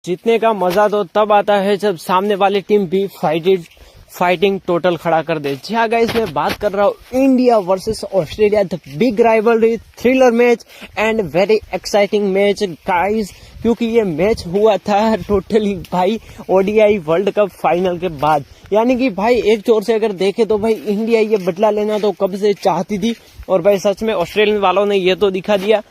जीतने का मजा तो तब आता है जब सामने वाली टीम भी फाइटिंग टोटल खड़ा कर दे। जी हाँ गाइस, मैं बात कर रहा हूँ India versus Australia, the big rivalry, thriller match and very exciting match guys, क्योंकि ये मैच हुआ था टोटली भाई ओडीआई वर्ल्ड कप फाइनल के बाद। यानी कि भाई एक जोर से अगर देखे तो भाई इंडिया ये बदला लेना तो कब से चाहती थी, और भाई सच में ऑस्ट्रेलियन वालों ने ये तो दिखा दिया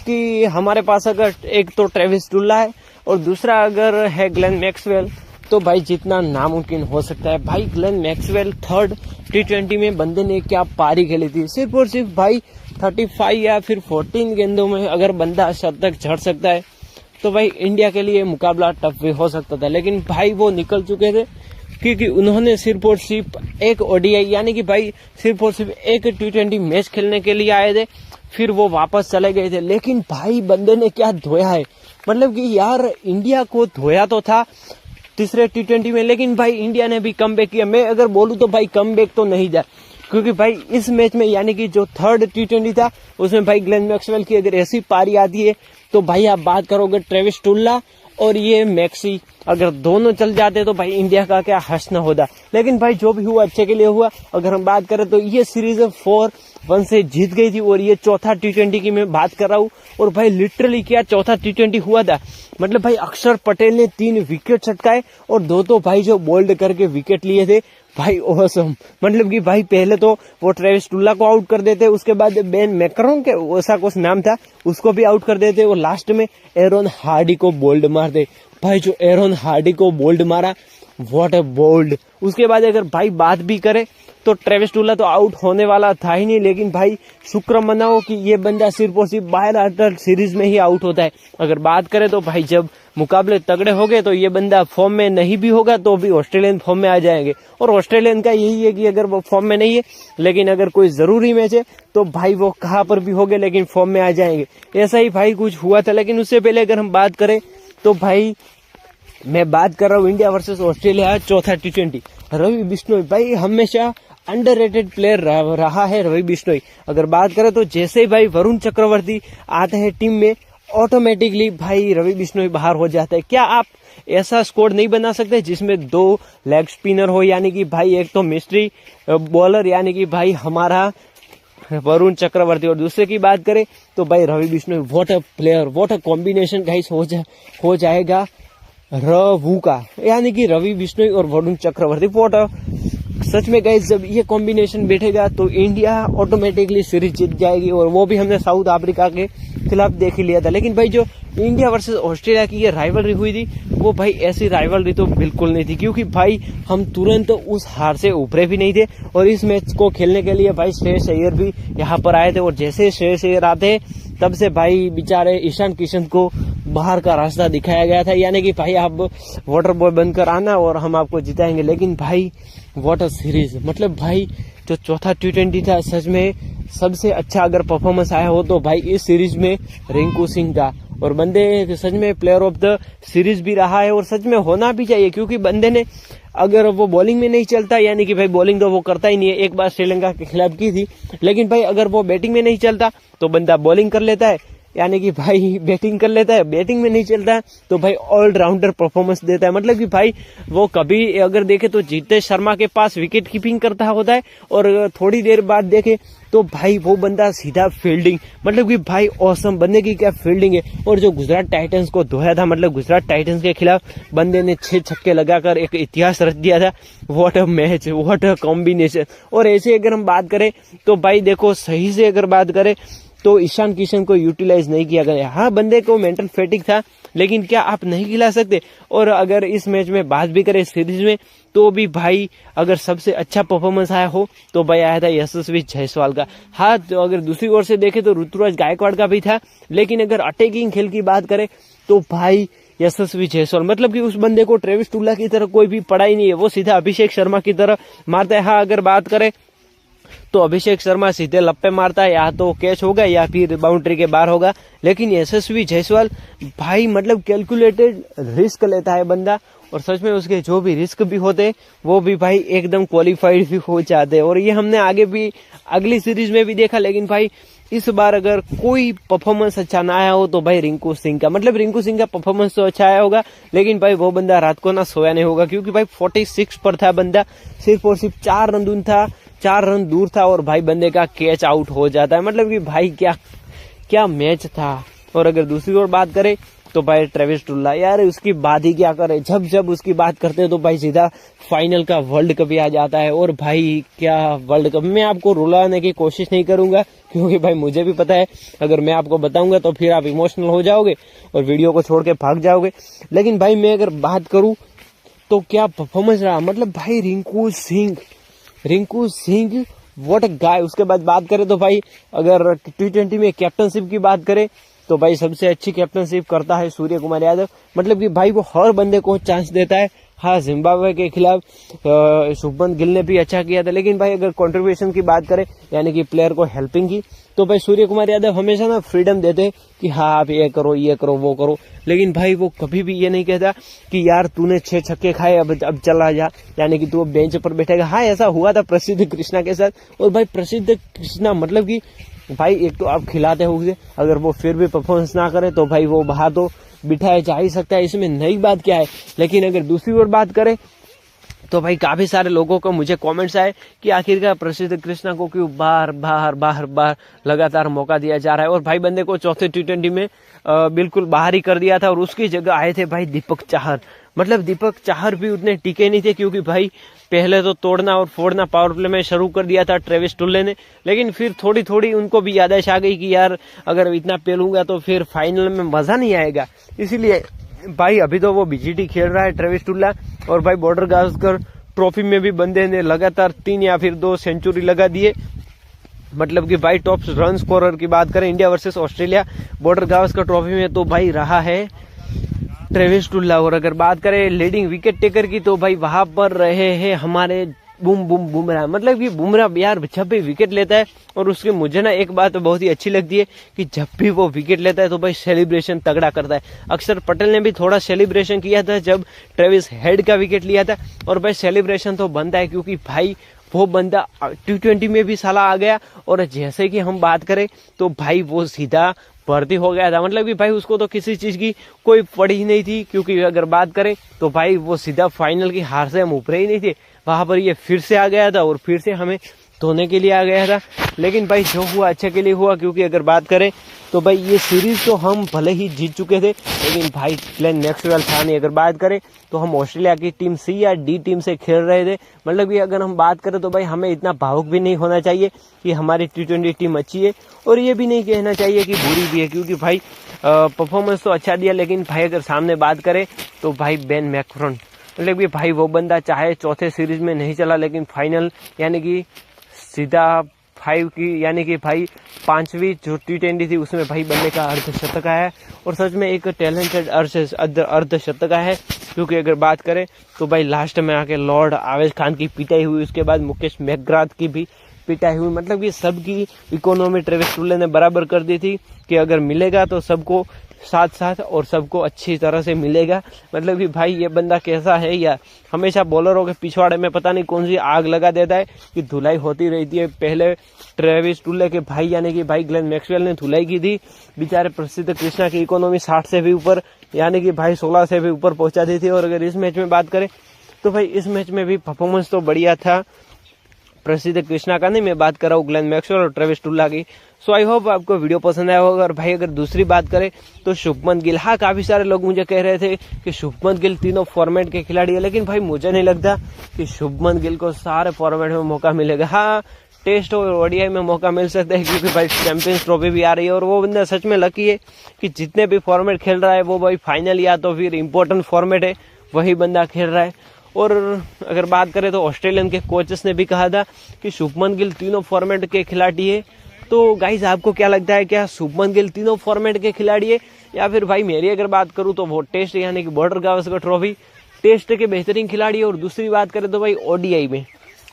कि हमारे पास अगर एक तो ट्रेविस टुल्ला है और दूसरा अगर है ग्लेन मैक्सवेल, तो भाई जितना नामुमकिन हो सकता है। भाई ग्लेन मैक्सवेल थर्ड टी20 में बंदे ने क्या पारी खेली थी, सिर्फ और सिर्फ भाई 35 या फिर 14 गेंदों में अगर बंदा शतक झड़ सकता है तो भाई इंडिया के लिए मुकाबला टफ भी हो सकता था। लेकिन भाई वो निकल चुके थे क्योंकि उन्होंने सिर्फ और सिर्फ एक ओडीआई यानी कि भाई सिर्फ और सिर्फ एक टी20 मैच खेलने के लिए आए थे, फिर वो वापस चले गए थे। लेकिन भाई बंदे ने क्या धोया है, मतलब कि यार इंडिया को धोया तो था तीसरे टी20 में, लेकिन भाई इंडिया ने भी कमबैक किया। मैं अगर बोलूं तो भाई कमबैक तो नहीं था, क्योंकि भाई इस मैच में यानी कि जो थर्ड टी20 था उसमें भाई ग्लेन मैक्सवेल की अगर ऐसी पारी आती है तो भाई आप बात करोगे ट्रेविस टुल्ला और ये मैक्सी, अगर दोनों चल जाते तो भाई इंडिया का क्या हंसना होता। लेकिन भाई जो भी हुआ अच्छे के लिए हुआ। अगर हम बात करें तो ये सीरीज 4-1 से जीत गई थी, और ये चौथा टी20 की मैं बात कर रहा हूँ। और भाई लिटरली क्या चौथा टी20 हुआ था, मतलब भाई अक्षर पटेल ने 3 विकेट छटकाए और दो तो भाई जो बोल्ड करके विकेट लिए थे भाई ऑसम। मतलब कि भाई पहले तो वो ट्रेविस टुल्ला को आउट कर देते, उसके बाद बेन मैकरम के ऐसा कुछ नाम था उसको भी आउट कर देते, और लास्ट में एरोन हार्डी को बोल्ड मार दे। भाई जो एरोन हार्डी को बोल्ड मारा, व्हाट अ बोल्ड। उसके बाद अगर भाई बात भी करे तो ट्रेविस टुल्ला तो आउट होने वाला था ही नहीं, लेकिन भाई शुक्र मनाओ कि ये बंदा सिर्फ और सिर्फ बायलैटरल सीरीज में ही आउट होता है। अगर बात करें तो भाई जब मुकाबले तगड़े हो गए तो ये बंदा फॉर्म में नहीं भी होगा तो भी ऑस्ट्रेलियन फॉर्म में आ जाएंगे, और ऑस्ट्रेलियन का यही है कि अगर वो फॉर्म में नहीं है लेकिन अगर कोई जरूरी मैच है तो भाई वो कहाँ पर भी हो गए लेकिन फॉर्म में आ जाएंगे। ऐसा ही भाई कुछ हुआ था। लेकिन उससे पहले अगर हम बात करें तो भाई मैं बात कर रहा हूँ इंडिया वर्सेस ऑस्ट्रेलिया चौथा टी20। रवि बिश्नोई भाई हमेशा अंडररेटेड प्लेयर रहा है रवि बिश्नोई। अगर बात करें तो जैसे ही भाई वरुण चक्रवर्ती आते हैं टीम में ऑटोमेटिकली भाई रवि बिश्नोई बाहर हो जाता है। क्या आप ऐसा स्कोर नहीं बना सकते जिसमें 2 लेग स्पिनर हो, यानी कि भाई एक तो मिस्ट्री बॉलर यानी कि भाई हमारा वरुण चक्रवर्ती, और दूसरे की बात करें तो भाई Ravi Bishnoi. What a player, what a combination guys हो जाएगा रवू का, यानी कि रवि बिश्नोई और वरुण चक्रवर्ती। व्हाट अ सच में गाइस जब ये कॉम्बिनेशन बैठेगा तो इंडिया ऑटोमेटिकली सीरीज जीत जाएगी, और वो भी हमने साउथ अफ्रीका के खिलाफ देख ही लिया था। लेकिन भाई जो इंडिया वर्सेस ऑस्ट्रेलिया की ये राइवलरी हुई थी वो भाई ऐसी राइवलरी तो बिल्कुल नहीं थी, क्योंकि भाई हम तुरंत उस हार से उभरे भी नहीं थे। और इस मैच को खेलने के लिए भाई श्रेयस अय्यर भी यहाँ पर आए थे, और जैसे श्रेयस अय्यर आते तब से भाई बेचारे ईशान किशन को बाहर का रास्ता दिखाया गया था, यानी कि भाई आप वाटर बॉय बनकर आना और हम आपको जिताएंगे। लेकिन भाई व्हाट अ सीरीज, मतलब भाई जो चौथा टी20 था सच में सबसे अच्छा अगर परफॉर्मेंस आया हो तो भाई इस सीरीज में रिंकू सिंह का, और बंदे सच में प्लेयर ऑफ द सीरीज भी रहा है, और सच में होना भी चाहिए, क्योंकि बंदे ने अगर वो बॉलिंग में नहीं चलता, यानी कि भाई बॉलिंग तो वो करता ही नहीं है, एक बार श्रीलंका के खिलाफ की थी, लेकिन भाई अगर वो बैटिंग में नहीं चलता तो बंदा बॉलिंग कर लेता है, यानी कि भाई बैटिंग कर लेता है, बैटिंग में नहीं चलता तो भाई ऑलराउंडर परफॉर्मेंस देता है। मतलब कि भाई वो कभी अगर देखे तो जीतेश शर्मा के पास विकेट कीपिंग करता होता है, और थोड़ी देर बाद देखे तो भाई वो बंदा सीधा फील्डिंग, मतलब कि भाई ऑसम बंदे की क्या फील्डिंग है। और जो गुजरात टाइटंस को धोया था, मतलब गुजरात टाइटंस के खिलाफ बंदे ने 6 छक्के लगाकर एक इतिहास रच दिया था। What a match, what a combination. और ऐसे अगर हम बात करें तो भाई देखो सही से अगर बात करें तो ईशान किशन को यूटिलाइज नहीं किया गया। हाँ बंदे को मेंटल फैटिक था, लेकिन क्या आप नहीं खिला सकते। और अगर इस मैच में बात भी करें सीरीज में तो भी भाई अगर सबसे अच्छा परफॉर्मेंस आया हो तो भाई आया था यशस्वी जायसवाल का। हाँ तो अगर दूसरी ओर से देखें तो ऋतुराज गायकवाड़ का भी था, लेकिन अगर अटैकिंग खेल की बात करें तो भाई यशस्वी जायसवाल, मतलब कि उस बंदे को ट्रेविस टुल्ला की तरह कोई भी पड़ा ही नहीं है, वो सीधा अभिषेक शर्मा की तरह मारता है। हाँ अगर बात करें तो अभिषेक शर्मा सीधे लप्पे मारता है, या तो कैच होगा या फिर बाउंड्री के बाहर होगा, लेकिन यशस्वी जायसवाल भाई मतलब कैलकुलेटेड रिस्क लेता है बंदा, और सच में उसके जो भी रिस्क भी होते वो भी भाई एकदम क्वालिफाइड भी हो जाते हैं। और ये हमने आगे भी अगली सीरीज में भी देखा, लेकिन भाई इस बार अगर कोई परफॉर्मेंस अच्छा ना आया हो तो भाई रिंकू सिंह का, मतलब रिंकू सिंह का परफॉर्मेंस तो अच्छा आया होगा, लेकिन भाई वो बंदा रात को ना सोया नहीं होगा, क्योंकि भाई 46 पर था बंदा, सिर्फ और सिर्फ 4 रन दूर था, 4 रन दूर था और भाई बंदे का कैच आउट हो जाता है। मतलब कि भाई क्या मैच था। और अगर दूसरी ओर बात करें तो भाई ट्रेविस टुल्ला, यार उसकी बात ही क्या करे, जब उसकी बात करते हैं तो भाई सीधा फाइनल का वर्ल्ड कप ही आ जाता है। और भाई क्या वर्ल्ड कप, मैं आपको रुलाने की कोशिश नहीं करूंगा, क्योंकि भाई मुझे भी पता है अगर मैं आपको बताऊंगा तो फिर आप इमोशनल हो जाओगे और वीडियो को छोड़ के भाग जाओगे। लेकिन भाई मैं अगर बात करूं तो क्या परफॉर्मेंस रहा, मतलब भाई रिंकू सिंह व्हाट अ गाय। उसके बाद बात करें तो भाई अगर T20 में कैप्टनशिप की बात करें तो भाई सबसे अच्छी कैप्टनशिप करता है सूर्य कुमार यादव। मतलब कि भाई वो हर बंदे को चांस देता है। हाँ, जिम्बाब्वे के खिलाफ शुभमन गिल ने भी अच्छा किया था, लेकिन भाई अगर कंट्रीब्यूशन की बात करें यानी कि प्लेयर को हेल्पिंग की, तो भाई सूर्य कुमार यादव हमेशा ना फ्रीडम देते कि हाँ आप ये करो वो करो, लेकिन भाई वो कभी भी ये नहीं कहता कि यार तूने 6 छक्के खाए अब चला जा, यानी कि तू अब बेंच पर बैठेगा। हाँ, ऐसा हुआ था प्रसिद्ध कृष्णा के साथ। और भाई प्रसिद्ध कृष्णा मतलब कि भाई एक तो आप खिलाते होगे, अगर वो फिर भी परफॉर्मेंस ना करे तो भाई वो बाहर तो बिठाया जा ही सकता है, इसमें नई बात क्या है। लेकिन अगर दूसरी ओर बात करें तो भाई काफी सारे लोगों को मुझे कमेंट्स आए कि आखिरकार प्रसिद्ध कृष्णा को क्यों बार लगातार मौका दिया जा रहा है। और भाई बंदे को चौथे T20 में बिल्कुल बाहर ही कर दिया था और उसकी जगह आए थे भाई दीपक चाहर। मतलब दीपक चाहर भी उतने टिके नहीं थे, क्योंकि भाई पहले तो तोड़ना और फोड़ना पावर प्ले में शुरू कर दिया था ट्रेविस टुल्ले ने, लेकिन फिर थोड़ी उनको भी याददाश्त आ गई कि यार अगर इतना पेलूंगा तो फिर फाइनल में मजा नहीं आएगा। इसीलिए भाई अभी तो वो BGT खेल रहा है ट्रेविस टुल्ला, और भाई बॉर्डर गावस्कर ट्रॉफी में भी बंदे ने लगातार 3 या फिर 2 सेंचुरी लगा दिए। मतलब कि भाई टॉप रन स्कोरर की बात करें India versus Australia border Gavaskar trophy में तो भाई रहा है ट्रेविस टुल्ला। और अगर बात करें लीडिंग विकेट टेकर की तो भाई वहां पर रहे हैं हमारे बुमराह। मतलब कि बुमराह यार जब भी विकेट लेता है, और उसकी मुझे ना एक बात बहुत ही अच्छी लगती है कि जब भी वो विकेट लेता है तो भाई सेलिब्रेशन तगड़ा करता है। अक्षर पटेल ने भी थोड़ा सेलिब्रेशन किया था जब ट्रेविस हेड का विकेट लिया था, और भाई सेलिब्रेशन तो बनता है क्योंकि भाई वो बंदा T20 में भी साला आ गया, और जैसे कि हम बात करें तो भाई वो सीधा भर्ती हो गया था। मतलब कि भाई उसको तो किसी चीज की कोई पड़ी ही नहीं थी, क्योंकि अगर बात करें तो भाई वो सीधा फाइनल की हार से हम ऊपर ही नहीं थे, वहां पर ये फिर से आ गया था और फिर से हमें धोने के लिए आ गया था। लेकिन भाई जो हुआ अच्छे के लिए हुआ, क्योंकि अगर बात करें तो भाई ये सीरीज तो हम भले ही जीत चुके थे, लेकिन भाई ग्लेन मैक्सवेल था नहीं। अगर बात करें तो हम ऑस्ट्रेलिया की टीम C या D टीम से खेल रहे थे। मतलब कि अगर हम बात करें तो भाई हमें इतना भावुक भी नहीं होना चाहिए कि हमारी T20 टीम अच्छी है, और ये भी नहीं कहना चाहिए कि बुरी भी है, क्योंकि भाई परफॉर्मेंस तो अच्छा दिया। लेकिन भाई अगर सामने बात करें तो भाई बेन मैकरमन, मतलब कि भाई वो बंदा चाहे चौथे सीरीज में नहीं चला, लेकिन फाइनल यानी कि सीधा 5 की यानी कि भाई 5वीं जो T20 थी उसमें भाई बंदे का अर्धशतक आया है, और सच में एक टैलेंटेड अर्धशतक है। क्योंकि अगर बात करें तो भाई लास्ट में आके लॉर्ड आवेश खान की पिटाई हुई, उसके बाद मुकेश मैकग्राथ की भी पिटाई हुई। मतलब कि सबकी इकोनॉमी ट्रेविस टुल्ले ने बराबर कर दी थी कि अगर मिलेगा तो सबको साथ साथ और सबको अच्छी तरह से मिलेगा। मतलब कि भाई ये बंदा कैसा है यार, हमेशा बॉलरों के पिछवाड़े में पता नहीं कौन सी आग लगा देता है कि धुलाई होती रहती है। पहले ट्रेविस टुल्ले के भाई यानी कि भाई ग्लेन मैक्सवेल ने धुलाई की थी, बेचारे प्रसिद्ध कृष्णा की इकोनॉमी 60 से भी ऊपर यानी कि भाई 16 से भी ऊपर पहुंचा दी थी। और अगर इस मैच में बात करें तो भाई इस मैच में भी परफॉर्मेंस तो बढ़िया था प्रसिद्ध कृष्णा का, नहीं मैं बात कर रहा हूँ ग्लेन मैक्सवेल और ट्रेविस टुल्ला की। सो आई होप आपको वीडियो पसंद आया होगा। और भाई अगर दूसरी बात करें तो शुभमन गिल, हाँ काफी सारे लोग मुझे कह रहे थे कि शुभमन गिल तीनों फॉर्मेट के खिलाड़ी है, लेकिन भाई मुझे नहीं लगता कि शुभमन गिल को सारे फॉर्मेट में मौका मिलेगा। हाँ, टेस्ट और ODI में मौका मिल सकता है, क्योंकि भाई चैंपियंस ट्रॉफी भी आ रही है, और वो बंदा सच में लकी है कि जितने भी फॉर्मेट खेल रहा है वो भाई फाइनल या तो फिर इम्पोर्टेंट फॉर्मेट है वही बंदा खेल रहा है। और अगर बात करें तो ऑस्ट्रेलियन के कोचेस ने भी कहा था कि शुभमन गिल तीनों फॉर्मेट के खिलाड़ी है। तो गाइज आपको क्या लगता है, क्या शुभमन गिल तीनों फॉर्मेट के खिलाड़ी है, या फिर भाई मेरी अगर बात करूं तो वो टेस्ट यानी कि बॉर्डर गावस्कर ट्रॉफी टेस्ट के बेहतरीन खिलाड़ी है। और दूसरी बात करें तो भाई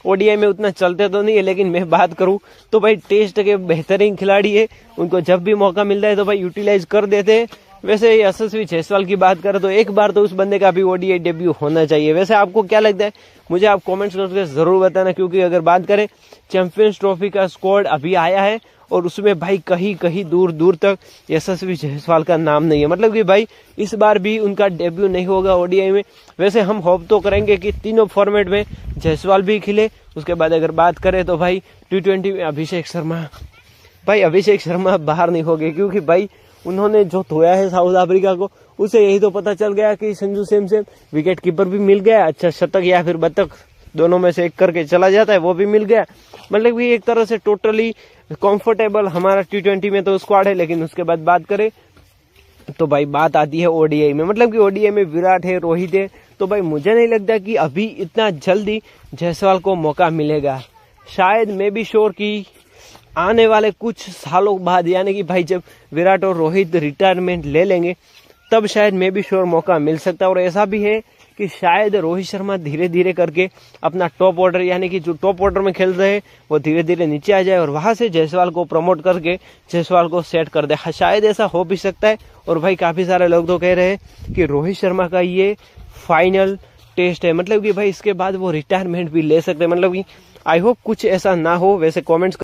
ODI में उतना चलते तो नहीं है, लेकिन मैं बात करूं तो भाई टेस्ट के बेहतरीन खिलाड़ी है, उनको जब भी मौका मिलता है तो भाई यूटिलाइज कर देते हैं। वैसे यशस्वी जायसवाल की बात करें तो एक बार तो उस बंदे का भी ODI डेब्यू होना चाहिए। वैसे आपको क्या लगता है मुझे आप कमेंट्स करके जरूर बताना, क्योंकि अगर बात करें चैंपियंस ट्रॉफी का स्क्वाड अभी आया है और उसमें भाई कहीं कहीं दूर दूर तक यशस्वी जायसवाल का नाम नहीं है। मतलब कि भाई इस बार भी उनका डेब्यू नहीं होगा ओडीआई में। वैसे हम होप तो करेंगे कि तीनों फॉर्मेट में जायसवाल भी खिले। उसके बाद अगर बात करें तो भाई T20 में अभिषेक शर्मा बाहर नहीं हो गए, क्योंकि भाई उन्होंने जो धोया है साउथ अफ्रीका को, उसे यही तो पता चल गया कि संजू सैमसन विकेट कीपर भी मिल गया, अच्छा शतक या फिर बतख दोनों में से एक करके चला जाता है, वो भी मिल गया। मतलब कि एक तरह से टोटली कंफर्टेबल हमारा T20 में तो स्क्वाड है। लेकिन उसके बाद बात करें तो भाई बात आती है ओडीआई में। मतलब कि ओडीआई में विराट है, रोहित है, तो भाई मुझे नहीं लगता कि अभी इतना जल्दी जायसवाल को मौका मिलेगा। शायद मैं भी श्योर कि आने वाले कुछ सालों बाद, यानी कि भाई जब विराट और रोहित रिटायरमेंट ले लेंगे तब शायद मैं भी श्योर मौका मिल सकता है। और ऐसा भी है कि शायद रोहित शर्मा धीरे धीरे करके अपना टॉप ऑर्डर, यानी कि जो टॉप ऑर्डर में खेल रहे हैं वो धीरे धीरे नीचे आ जाए और वहां से जायसवाल को प्रमोट करके जायसवाल को सेट कर दे। शायद ऐसा हो भी सकता है। और भाई काफी सारे लोग तो कह रहे हैं कि रोहित शर्मा का ये फाइनल टेस्ट है, मतलब कि भाई इसके बाद वो रिटायरमेंट भी ले सकते हैं। मतलब कि आई होप कुछ ऐसा ना हो। वैसे कमेंट्स